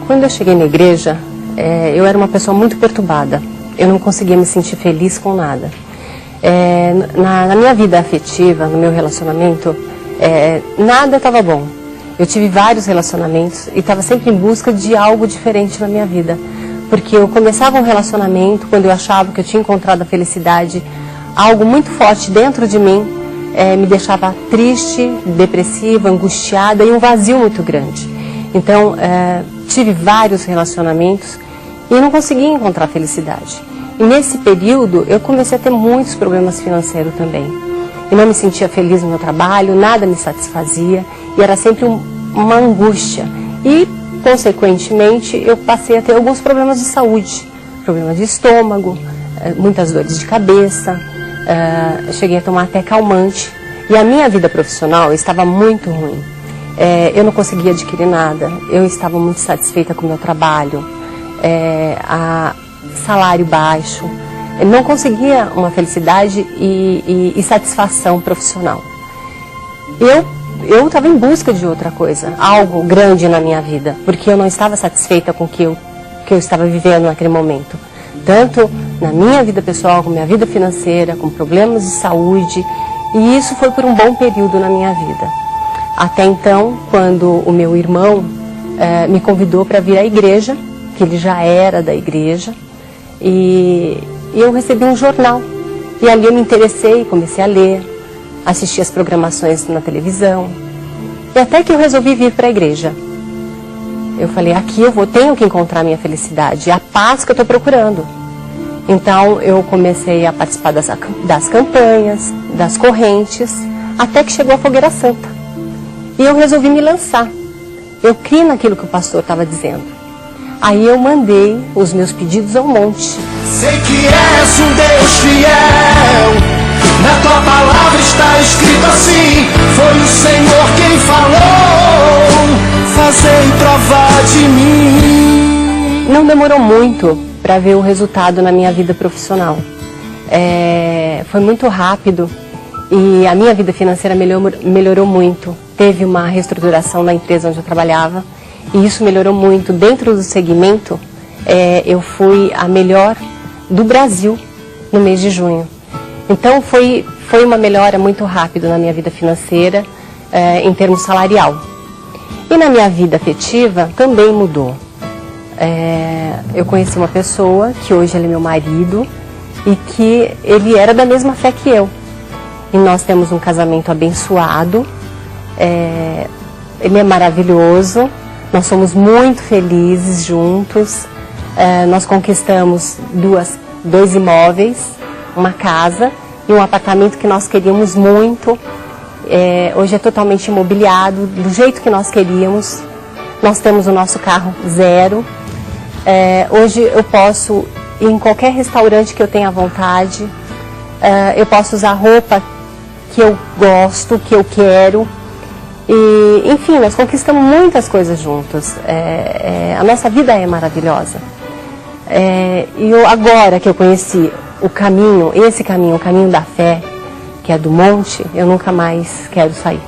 Quando eu cheguei na igreja, eu era uma pessoa muito perturbada. Eu não conseguia me sentir feliz com nada. Na minha vida afetiva, no meu relacionamento, nada estava bom. Eu tive vários relacionamentos e estava sempre em busca de algo diferente na minha vida. Porque eu começava um relacionamento quando eu achava que eu tinha encontrado a felicidade, algo muito forte dentro de mim me deixava triste, depressiva, angustiada e um vazio muito grande. Então, tive vários relacionamentos e não conseguia encontrar felicidade. E nesse período, eu comecei a ter muitos problemas financeiros também. Eu não me sentia feliz no meu trabalho, nada me satisfazia e era sempre uma angústia. E, consequentemente, eu passei a ter alguns problemas de saúde, problemas de estômago, muitas dores de cabeça, cheguei a tomar até calmante. E a minha vida profissional estava muito ruim. Eu não conseguia adquirir nada, eu estava muito satisfeita com o meu trabalho, salário baixo, eu não conseguia uma felicidade e satisfação profissional. Eu estava em busca de outra coisa, algo grande na minha vida, porque eu não estava satisfeita com o que eu estava vivendo naquele momento. Tanto na minha vida pessoal, com minha vida financeira, com problemas de saúde, e isso foi por um bom período na minha vida. Até então, quando o meu irmão me convidou para vir à igreja, que ele já era da igreja, e eu recebi um jornal. E ali eu me interessei, comecei a ler, assisti as programações na televisão. E até que eu resolvi vir para a igreja. Eu falei, aqui tenho que encontrar a minha felicidade, a paz que eu estou procurando. Então eu comecei a participar das campanhas, das correntes, até que chegou a Fogueira Santa. E eu resolvi me lançar. Eu criei naquilo que o pastor estava dizendo. Aí eu mandei os meus pedidos ao monte. Sei que és um Deus fiel, na tua palavra está escrito assim, foi o Senhor quem falou, fazei prova de mim. Não demorou muito para ver o resultado na minha vida profissional. Foi muito rápido e a minha vida financeira melhorou muito. Teve uma reestruturação na empresa onde eu trabalhava e isso melhorou muito. Dentro do segmento, eu fui a melhor do Brasil no mês de junho. Então foi uma melhora muito rápida na minha vida financeira, em termos salarial. E na minha vida afetiva também mudou. Eu conheci uma pessoa que hoje ele é meu marido e que ele era da mesma fé que eu. E nós temos um casamento abençoado, ele é maravilhoso, nós somos muito felizes juntos, nós conquistamos dois imóveis, uma casa e um apartamento que nós queríamos muito. Hoje é totalmente imobiliado, do jeito que nós queríamos. Nós temos o nosso carro zero. Hoje eu posso ir em qualquer restaurante que eu tenha vontade. Eu posso usar roupa que eu gosto, que eu quero. E, enfim, nós conquistamos muitas coisas juntos. A nossa vida é maravilhosa. E agora que eu conheci o caminho, o caminho da fé, que é do monte, eu nunca mais quero sair.